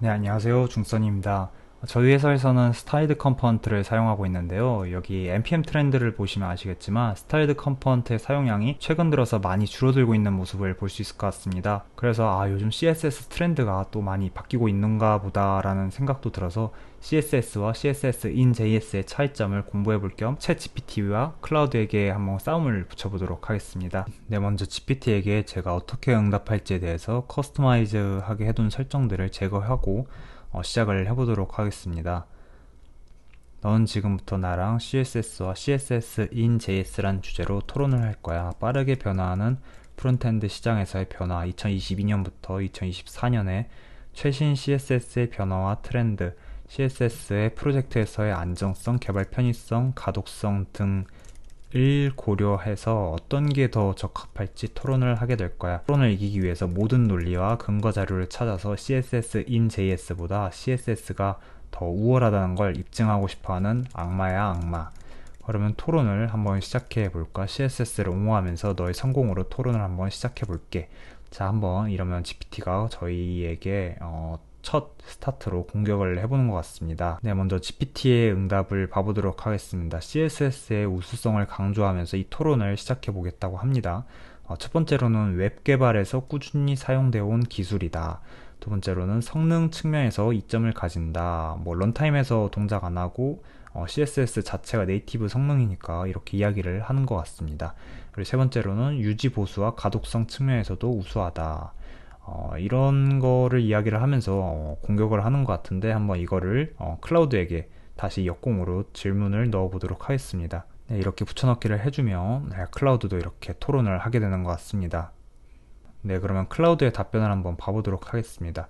네, 안녕하세요. 중선입니다. 저희 회사에서는 스타일드 컴포넌트를 사용하고 있는데요. 여기 npm 트렌드를 보시면 아시겠지만 스타일드 컴포넌트의 사용량이 최근 들어서 많이 줄어들고 있는 모습을 볼 수 있을 것 같습니다. 그래서 요즘 CSS 트렌드가 또 많이 바뀌고 있는가 보다라는 생각도 들어서 CSS와 CSS in JS의 차이점을 공부해 볼 겸 챗GPT와 클라우드에게 한번 싸움을 붙여보도록 하겠습니다. 네, 먼저 GPT에게 제가 어떻게 응답할지에 대해서 커스터마이즈 하게 해둔 설정들을 제거하고 시작을 해보도록 하겠습니다. 넌 지금부터 나랑 CSS와 CSS in JS란 주제로 토론을 할 거야. 빠르게 변화하는 프론트엔드 시장에서의 변화, 2022년부터 2024년에 최신 CSS의 변화와 트렌드, CSS의 프로젝트에서의 안정성, 개발 편의성, 가독성 등을 고려해서 어떤 게 더 적합할지 토론을 하게 될 거야. 토론을 이기기 위해서 모든 논리와 근거 자료를 찾아서 CSS in JS보다 CSS가 더 우월하다는 걸 입증하고 싶어하는 악마야, 악마. 그러면 토론을 한번 시작해 볼까? CSS를 옹호하면서 너의 성공으로 토론을 한번 시작해 볼게. 자, 한번 이러면 GPT가 저희에게 첫 스타트로 공격을 해보는 것 같습니다. 네, 먼저 GPT의 응답을 봐보도록 하겠습니다. CSS의 우수성을 강조하면서 이 토론을 시작해 보겠다고 합니다. 첫 번째로는 웹 개발에서 꾸준히 사용되어 온 기술이다. 두 번째로는 성능 측면에서 이점을 가진다. 런타임에서 동작 안 하고 CSS 자체가 네이티브 성능이니까 이렇게 이야기를 하는 것 같습니다. 그리고 세 번째로는 유지 보수와 가독성 측면에서도 우수하다. 이런 거를 이야기를 하면서 공격을 하는 것 같은데 한번 이거를 클라우드에게 다시 역공으로 질문을 넣어보도록 하겠습니다. 네, 이렇게 붙여넣기를 해주면 클라우드도 이렇게 토론을 하게 되는 것 같습니다. 네, 그러면 클라우드의 답변을 한번 봐보도록 하겠습니다.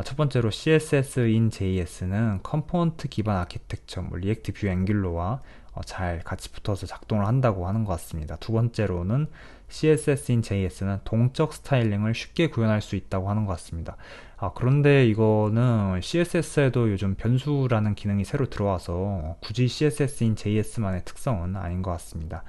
첫 번째로 CSS in JS는 컴포넌트 기반 아키텍처, 리액트 뷰 앵귤러와 잘 같이 붙어서 작동을 한다고 하는 것 같습니다. 두 번째로는 CSS in JS는 동적 스타일링을 쉽게 구현할 수 있다고 하는 것 같습니다. 그런데 이거는 CSS에도 요즘 변수라는 기능이 새로 들어와서 굳이 CSS in JS만의 특성은 아닌 것 같습니다.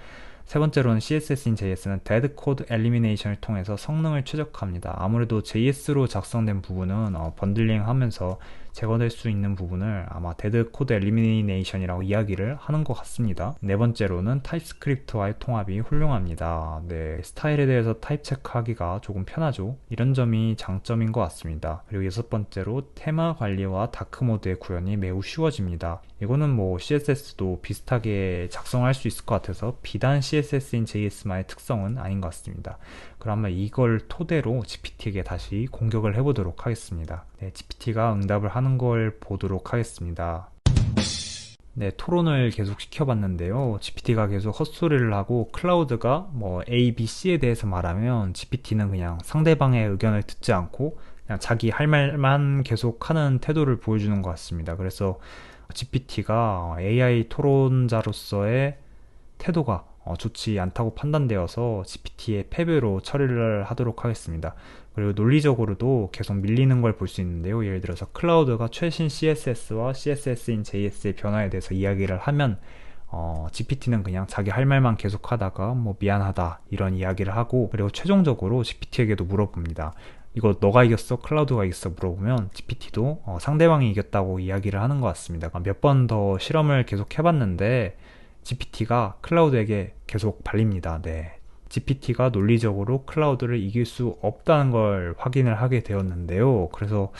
세 번째로는 CSS in JS는 데드 코드 엘리미네이션을 통해서 성능을 최적화합니다. 아무래도 JS로 작성된 부분은 번들링 하면서 제거될 수 있는 부분을 아마 데드 코드 엘리미네이션이라고 이야기를 하는 것 같습니다. 네 번째로는 타입스크립트와의 통합이 훌륭합니다. 네, 스타일에 대해서 타입 체크하기가 조금 편하죠. 이런 점이 장점인 것 같습니다. 그리고 여섯 번째로 테마 관리와 다크 모드의 구현이 매우 쉬워집니다. 이거는 CSS도 비슷하게 작성할 수 있을 것 같아서 비단 CSS인 JS만의 특성은 아닌 것 같습니다. 그러면 이걸 토대로 GPT에게 다시 공격을 해보도록 하겠습니다. 네, GPT가 응답을 하는 걸 보도록 하겠습니다. 네, 토론을 계속 시켜봤는데요. GPT가 계속 헛소리를 하고 클라우드가 A, B, C에 대해서 말하면 GPT는 그냥 상대방의 의견을 듣지 않고 그냥 자기 할 말만 계속 하는 태도를 보여주는 것 같습니다. 그래서 GPT가 AI 토론자로서의 태도가 좋지 않다고 판단되어서 GPT의 패배로 처리를 하도록 하겠습니다. 그리고 논리적으로도 계속 밀리는 걸 볼 수 있는데요. 예를 들어서 클라우드가 최신 CSS와 CSS인 JS의 변화에 대해서 이야기를 하면 GPT는 그냥 자기 할 말만 계속 하다가 미안하다 이런 이야기를 하고, 그리고 최종적으로 GPT에게도 물어봅니다. 이거 너가 이겼어? 클라우드가 이겼어? 물어보면 GPT도 상대방이 이겼다고 이야기를 하는 것 같습니다. 몇 번 더 실험을 계속 해봤는데 GPT가 클라우드에게 계속 발립니다. 네. GPT가 논리적으로 클라우드를 이길 수 없다는 걸 확인을 하게 되었는데요. 그래서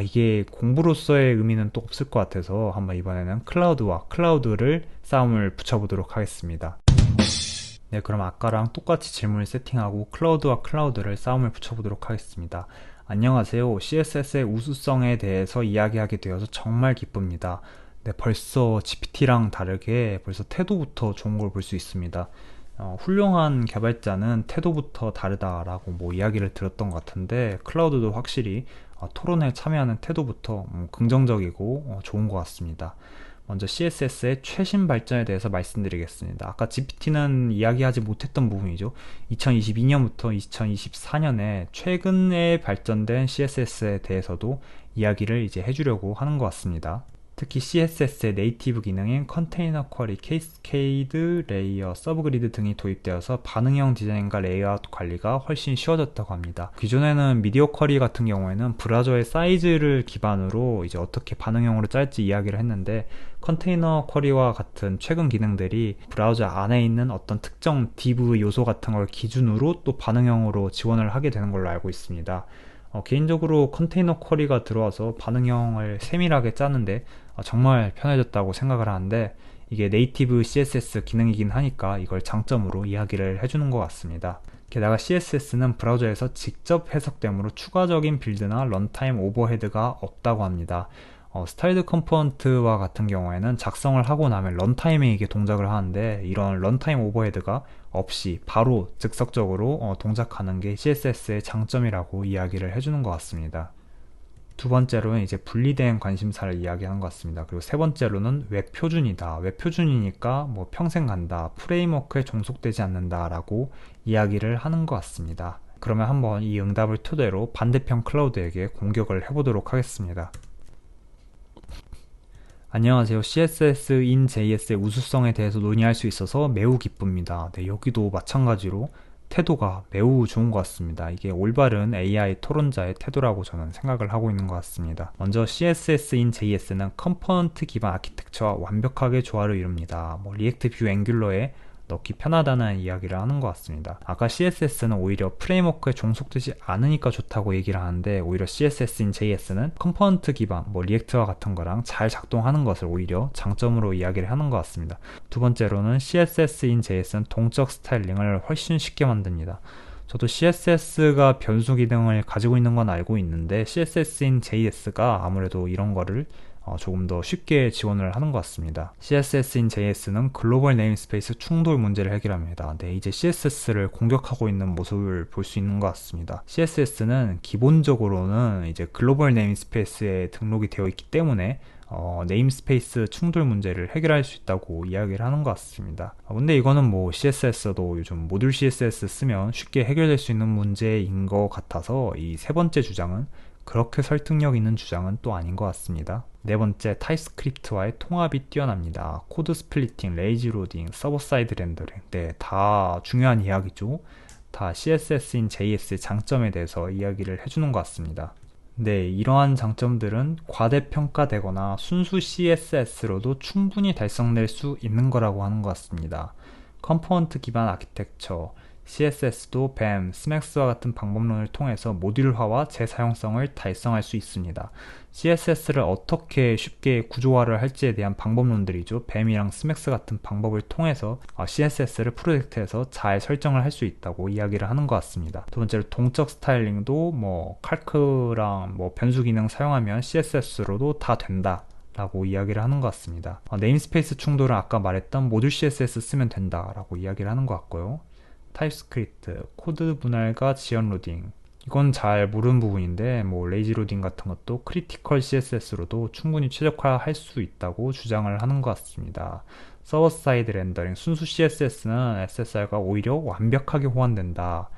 이게 공부로서의 의미는 또 없을 것 같아서 한번 이번에는 클라우드와 클라우드를 싸움을 붙여보도록 하겠습니다. 네, 그럼 아까랑 똑같이 질문을 세팅하고 클라우드와 클라우드를 싸움을 붙여보도록 하겠습니다. 안녕하세요. CSS의 우수성에 대해서 이야기하게 되어서 정말 기쁩니다. 네, 벌써 GPT랑 다르게 벌써 태도부터 좋은 걸 볼 수 있습니다. 훌륭한 개발자는 태도부터 다르다라고 이야기를 들었던 것 같은데, 클라우드도 확실히 토론에 참여하는 태도부터 긍정적이고 좋은 것 같습니다. 먼저 CSS의 최신 발전에 대해서 말씀드리겠습니다. 아까 GPT는 이야기하지 못했던 부분이죠. 2022년부터 2024년에 최근에 발전된 CSS에 대해서도 이야기를 이제 해주려고 하는 것 같습니다. 특히 CSS의 네이티브 기능인 컨테이너 쿼리, 캐스케이드, 레이어, 서브그리드 등이 도입되어서 반응형 디자인과 레이아웃 관리가 훨씬 쉬워졌다고 합니다. 기존에는 미디어 쿼리 같은 경우에는 브라우저의 사이즈를 기반으로 이제 어떻게 반응형으로 짤지 이야기를 했는데, 컨테이너 쿼리와 같은 최근 기능들이 브라우저 안에 있는 어떤 특정 div 요소 같은 걸 기준으로 또 반응형으로 지원을 하게 되는 걸로 알고 있습니다. 개인적으로 컨테이너 쿼리가 들어와서 반응형을 세밀하게 짜는데 정말 편해졌다고 생각을 하는데, 이게 네이티브 CSS 기능이긴 하니까 이걸 장점으로 이야기를 해주는 것 같습니다. 게다가 CSS는 브라우저에서 직접 해석되므로 추가적인 빌드나 런타임 오버헤드가 없다고 합니다. 스타일드 컴포넌트와 같은 경우에는 작성을 하고 나면 런타임에 이게 동작을 하는데, 이런 런타임 오버헤드가 없이 바로 즉석적으로 동작하는 게 CSS의 장점이라고 이야기를 해주는 것 같습니다. 두 번째로는 이제 분리된 관심사를 이야기하는 것 같습니다. 그리고 세 번째로는 웹 표준이다. 웹 표준이니까 뭐 평생 간다, 프레임워크에 종속되지 않는다 라고 이야기를 하는 것 같습니다. 그러면 한번 이 응답을 토대로 반대편 클라우드에게 공격을 해보도록 하겠습니다. 안녕하세요. CSS in JS의 우수성에 대해서 논의할 수 있어서 매우 기쁩니다. 네, 여기도 마찬가지로 태도가 매우 좋은 것 같습니다. 이게 올바른 AI 토론자의 태도라고 저는 생각을 하고 있는 것 같습니다. 먼저 CSS in JS는 컴포넌트 기반 아키텍처와 완벽하게 조화를 이룹니다. 리액트 뷰 앵귤러에 넣기 편하다는 이야기를 하는 것 같습니다. 아까 CSS는 오히려 프레임워크에 종속되지 않으니까 좋다고 얘기를 하는데, 오히려 CSS인 JS는 컴포넌트 기반, 리액트와 같은 거랑 잘 작동하는 것을 오히려 장점으로 이야기를 하는 것 같습니다. 두 번째로는 CSS인 JS는 동적 스타일링을 훨씬 쉽게 만듭니다. 저도 CSS가 변수 기능을 가지고 있는 건 알고 있는데, CSS인 JS가 아무래도 이런 거를 조금 더 쉽게 지원을 하는 것 같습니다. CSS인 JS는 글로벌 네임스페이스 충돌 문제를 해결합니다. 네, 이제 CSS를 공격하고 있는 모습을 볼 수 있는 것 같습니다. CSS는 기본적으로는 이제 글로벌 네임스페이스에 등록이 되어 있기 때문에 네임스페이스 충돌 문제를 해결할 수 있다고 이야기를 하는 것 같습니다. 근데 이거는 CSS도 요즘 모듈 CSS 쓰면 쉽게 해결될 수 있는 문제인 것 같아서, 이 세 번째 주장은 그렇게 설득력 있는 주장은 또 아닌 것 같습니다. 네 번째, 타입스크립트와의 통합이 뛰어납니다. 코드 스플리팅, 레이지 로딩, 서버 사이드 렌더링, 네, 다 중요한 이야기죠. 다 CSS인 JS의 장점에 대해서 이야기를 해주는 것 같습니다. 네, 이러한 장점들은 과대평가되거나 순수 CSS로도 충분히 달성될 수 있는 거라고 하는 것 같습니다. 컴포넌트 기반 아키텍처, CSS도 BAM, 스맥스와 같은 방법론을 통해서 모듈화와 재사용성을 달성할 수 있습니다. CSS를 어떻게 쉽게 구조화를 할지에 대한 방법론들이죠. BAM이랑 스맥스 같은 방법을 통해서 CSS를 프로젝트에서 잘 설정을 할 수 있다고 이야기를 하는 것 같습니다. 두 번째로 동적 스타일링도 칼크랑 변수 기능 사용하면 CSS로도 다 된다 라고 이야기를 하는 것 같습니다. 네임스페이스 충돌은 아까 말했던 모듈 CSS 쓰면 된다 라고 이야기를 하는 것 같고요. 타입스크립트, 코드 분할과 지연 로딩, 이건 잘 모르는 부분인데 레이지 로딩 같은 것도 크리티컬 CSS로도 충분히 최적화할 수 있다고 주장을 하는 것 같습니다. 서버 사이드 렌더링, 순수 CSS는 SSR과 오히려 완벽하게 호환된다.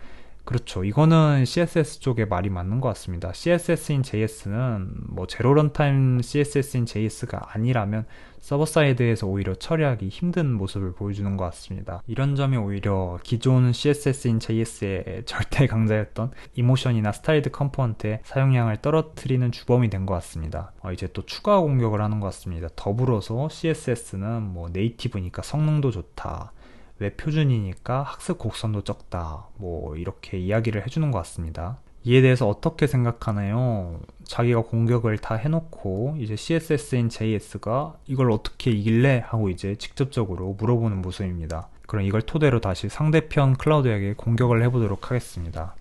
그렇죠. 이거는 CSS 쪽에 말이 맞는 것 같습니다. CSS인 JS는 제로 런타임 CSS인 JS가 아니라면 서버 사이드에서 오히려 처리하기 힘든 모습을 보여주는 것 같습니다. 이런 점이 오히려 기존 CSS인 JS의 절대 강자였던 이모션이나 스타일드 컴포넌트의 사용량을 떨어뜨리는 주범이 된 것 같습니다. 이제 또 추가 공격을 하는 것 같습니다. 더불어서 CSS는 네이티브니까 성능도 좋다, 웹 표준이니까 학습 곡선도 적다, 이렇게 이야기를 해주는 것 같습니다. 이에 대해서 어떻게 생각하나요? 자기가 공격을 다 해놓고 이제 CSS인 JS가 이걸 어떻게 이길래? 하고 이제 직접적으로 물어보는 모습입니다. 그럼 이걸 토대로 다시 상대편 클라우드에게 공격을 해보도록 하겠습니다.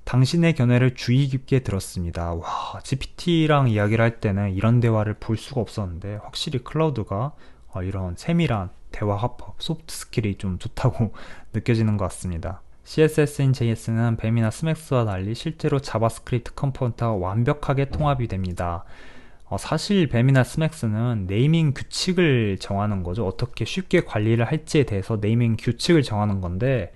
당신의 견해를 주의 깊게 들었습니다. 와, GPT랑 이야기를 할 때는 이런 대화를 볼 수가 없었는데, 확실히 클라우드가 이런 세밀한 대화 화법, 소프트 스킬이 좀 좋다고 느껴지는 것 같습니다. CSS인 JS는 뱀이나 스맥스와 달리 실제로 자바스크립트 컴포넌트와 완벽하게 통합이 됩니다. 사실 뱀이나 스맥스는 네이밍 규칙을 정하는 거죠. 어떻게 쉽게 관리를 할지에 대해서 네이밍 규칙을 정하는 건데,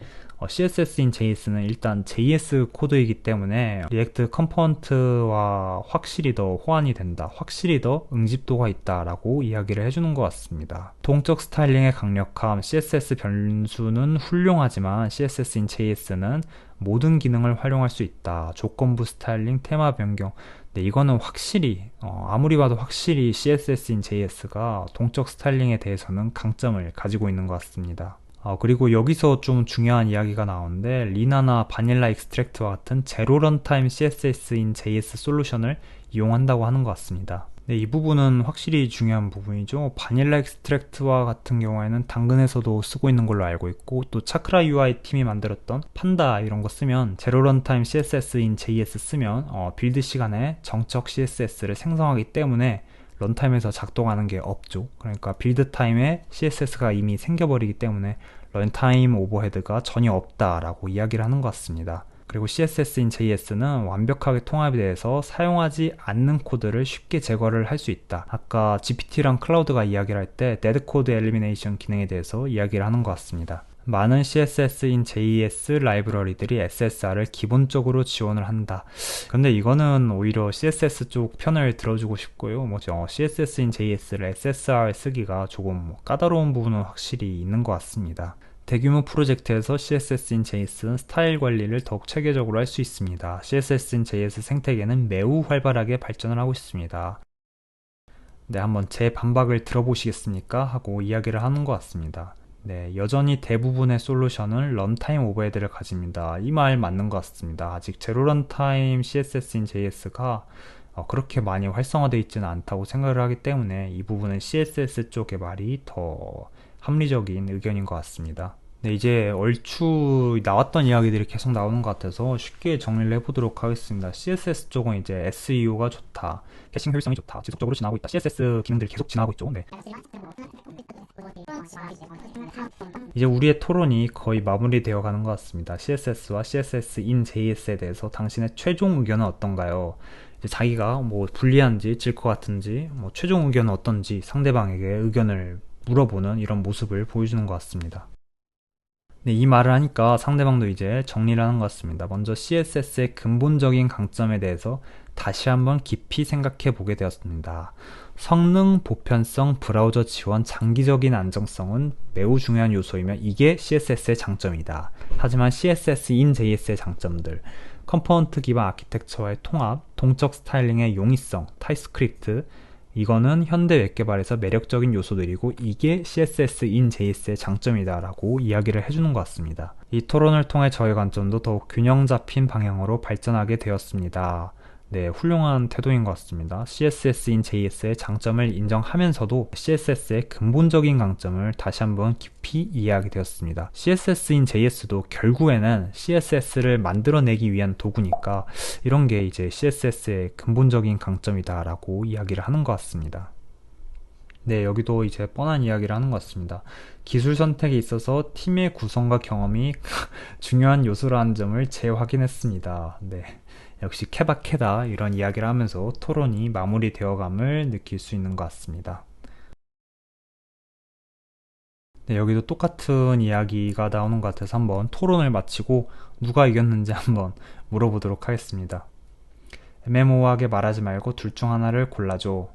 CSS인 JS는 일단 JS 코드이기 때문에 리액트 컴포넌트와 확실히 더 호환이 된다, 확실히 더 응집도가 있다라고 이야기를 해주는 것 같습니다. 동적 스타일링의 강력함, CSS 변수는 훌륭하지만 CSS인 JS는 모든 기능을 활용할 수 있다. 조건부 스타일링, 테마 변경. 네, 이거는 확실히 아무리 봐도 확실히 CSS인 JS가 동적 스타일링에 대해서는 강점을 가지고 있는 것 같습니다. 그리고 여기서 좀 중요한 이야기가 나오는데 리나나 바닐라 익스트랙트와 같은 제로 런타임 CSS인 JS 솔루션을 이용한다고 하는 것 같습니다. 네, 이 부분은 확실히 중요한 부분이죠. 바닐라 익스트랙트와 같은 경우에는 당근에서도 쓰고 있는 걸로 알고 있고, 또 차크라 UI 팀이 만들었던 판다 이런 거 쓰면 제로 런타임 CSS인 JS 쓰면 빌드 시간에 정적 CSS를 생성하기 때문에 런타임에서 작동하는 게 없죠. 그러니까 빌드 타임에 CSS가 이미 생겨버리기 때문에 런타임 오버헤드가 전혀 없다라고 이야기를 하는 것 같습니다. 그리고 CSS인 JS는 완벽하게 통합이 돼서 사용하지 않는 코드를 쉽게 제거를 할 수 있다. 아까 GPT랑 클라우드가 이야기를 할 때 데드 코드 엘리미네이션 기능에 대해서 이야기를 하는 것 같습니다. 많은 CSS인 JS 라이브러리들이 SSR을 기본적으로 지원을 한다. 근데 이거는 오히려 CSS 쪽 편을 들어주고 싶고요. CSS인 JS를 SSR 쓰기가 조금 까다로운 부분은 확실히 있는 것 같습니다. 대규모 프로젝트에서 CSS인 JS는 스타일 관리를 더욱 체계적으로 할 수 있습니다. CSS인 JS 생태계는 매우 활발하게 발전을 하고 있습니다. 네, 한번 제 반박을 들어보시겠습니까? 하고 이야기를 하는 것 같습니다. 네, 여전히 대부분의 솔루션은 런타임 오버헤드를 가집니다. 이 말 맞는 것 같습니다. 아직 제로 런타임 CSS인 JS가 그렇게 많이 활성화되어 있지는 않다고 생각을 하기 때문에 이 부분은 CSS 쪽의 말이 더 합리적인 의견인 것 같습니다. 네, 이제 얼추 나왔던 이야기들이 계속 나오는 것 같아서 쉽게 정리를 해보도록 하겠습니다. CSS 쪽은 이제 SEO가 좋다, 캐싱 효율성이 좋다, 지속적으로 지나고 있다, CSS 기능들이 계속 지나고 있죠. 네. 이제 우리의 토론이 거의 마무리되어 가는 것 같습니다. CSS와 CSS인 JS에 대해서 당신의 최종 의견은 어떤가요? 이제 자기가 불리한지 질 것 같은지 최종 의견은 어떤지 상대방에게 의견을 물어보는 이런 모습을 보여주는 것 같습니다. 네, 이 말을 하니까 상대방도 이제 정리를 하는 것 같습니다. 먼저 CSS의 근본적인 강점에 대해서 다시 한번 깊이 생각해 보게 되었습니다. 성능, 보편성, 브라우저 지원, 장기적인 안정성은 매우 중요한 요소이며 이게 CSS의 장점이다. 하지만 CSS인 JS의 장점들, 컴포넌트 기반 아키텍처와의 통합, 동적 스타일링의 용이성, 타입스크립트, 이거는 현대 웹 개발에서 매력적인 요소들이고 이게 CSS인 JS의 장점이다 라고 이야기를 해주는 것 같습니다. 이 토론을 통해 저의 관점도 더욱 균형 잡힌 방향으로 발전하게 되었습니다. 네, 훌륭한 태도인 것 같습니다. CSS인 JS의 장점을 인정하면서도 CSS의 근본적인 강점을 다시 한번 깊이 이해하게 되었습니다. CSS인 JS도 결국에는 CSS를 만들어내기 위한 도구니까 이런 게 이제 CSS의 근본적인 강점이다 라고 이야기를 하는 것 같습니다. 네, 여기도 이제 뻔한 이야기를 하는 것 같습니다. 기술 선택에 있어서 팀의 구성과 경험이 중요한 요소라는 점을 재확인했습니다. 네. 역시 케바케다 이런 이야기를 하면서 토론이 마무리되어감을 느낄 수 있는 것 같습니다. 네, 여기도 똑같은 이야기가 나오는 것 같아서 한번 토론을 마치고 누가 이겼는지 한번 물어보도록 하겠습니다. 애매모호하게 말하지 말고 둘 중 하나를 골라줘.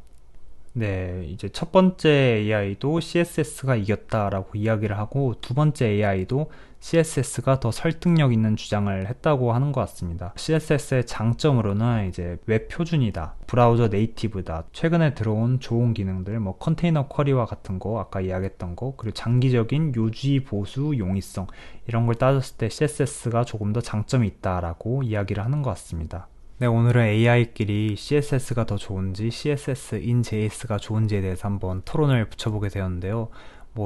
네, 이제 첫 번째 AI도 CSS가 이겼다라고 이야기를 하고 두 번째 AI도 CSS가 더 설득력 있는 주장을 했다고 하는 것 같습니다. CSS의 장점으로는 이제 웹 표준이다, 브라우저 네이티브다, 최근에 들어온 좋은 기능들, 컨테이너 쿼리와 같은 거, 아까 이야기했던 거, 그리고 장기적인 유지, 보수, 용이성 이런 걸 따졌을 때 CSS가 조금 더 장점이 있다라고 이야기를 하는 것 같습니다. 네, 오늘은 AI끼리 CSS가 더 좋은지 CSS인 JS가 좋은지에 대해서 한번 토론을 붙여보게 되었는데요.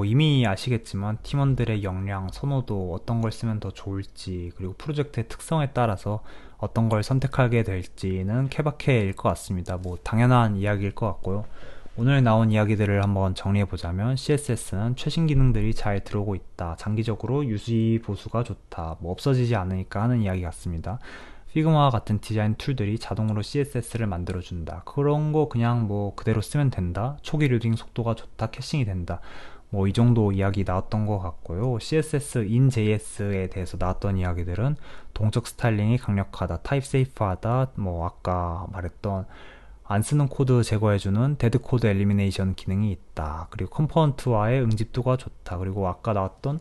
이미 아시겠지만 팀원들의 역량, 선호도, 어떤 걸 쓰면 더 좋을지, 그리고 프로젝트의 특성에 따라서 어떤 걸 선택하게 될지는 케바케일 것 같습니다. 당연한 이야기일 것 같고요. 오늘 나온 이야기들을 한번 정리해보자면 CSS는 최신 기능들이 잘 들어오고 있다, 장기적으로 유지 보수가 좋다, 없어지지 않으니까 하는 이야기 같습니다. 피그마와 같은 디자인 툴들이 자동으로 CSS를 만들어준다. 그런 거 그냥 그대로 쓰면 된다. 초기 로딩 속도가 좋다. 캐싱이 된다. 뭐 이 정도 이야기 나왔던 것 같고요. CSS in JS에 대해서 나왔던 이야기들은 동적 스타일링이 강력하다, 타입 세이프하다, 뭐 아까 말했던 안 쓰는 코드 제거해주는 데드 코드 엘리미네이션 기능이 있다. 그리고 컴포넌트와의 응집도가 좋다. 그리고 아까 나왔던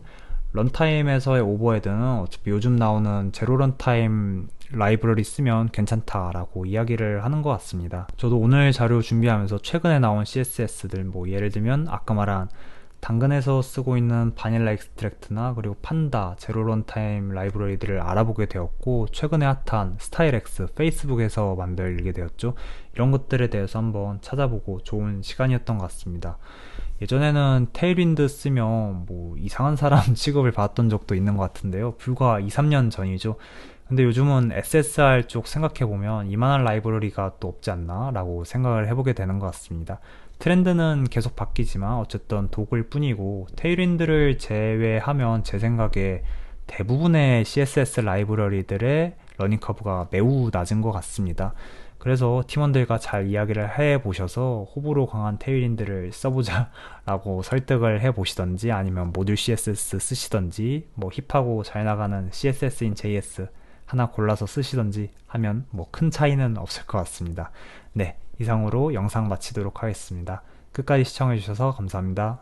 런타임에서의 오버헤드는 어차피 요즘 나오는 제로 런타임 라이브러리 쓰면 괜찮다라고 이야기를 하는 것 같습니다. 저도 오늘 자료 준비하면서 최근에 나온 CSS들, 뭐 예를 들면 아까 말한 당근에서 쓰고 있는 바닐라 익스트랙트나 그리고 판다, 제로 런타임 라이브러리들을 알아보게 되었고, 최근에 핫한 스타일X, 페이스북에서 만들게 되었죠. 이런 것들에 대해서 한번 찾아보고 좋은 시간이었던 것 같습니다. 예전에는 테일윈드 쓰면 뭐 이상한 사람 취급을 받았던 적도 있는 것 같은데요. 불과 2, 3년 전이죠. 근데 요즘은 SSR 쪽 생각해보면 이만한 라이브러리가 또 없지 않나 라고 생각을 해보게 되는 것 같습니다. 트렌드는 계속 바뀌지만 어쨌든 도구일 뿐이고, 테일윈드를 제외하면 제 생각에 대부분의 CSS 라이브러리들의 러닝 커브가 매우 낮은 것 같습니다. 그래서 팀원들과 잘 이야기를 해보셔서 호불호 강한 테일윈드를 써보자 라고 설득을 해보시던지, 아니면 모듈 CSS 쓰시던지, 뭐 힙하고 잘 나가는 CSS인 JS 하나 골라서 쓰시던지 하면 뭐 큰 차이는 없을 것 같습니다. 네, 이상으로 영상 마치도록 하겠습니다. 끝까지 시청해주셔서 감사합니다.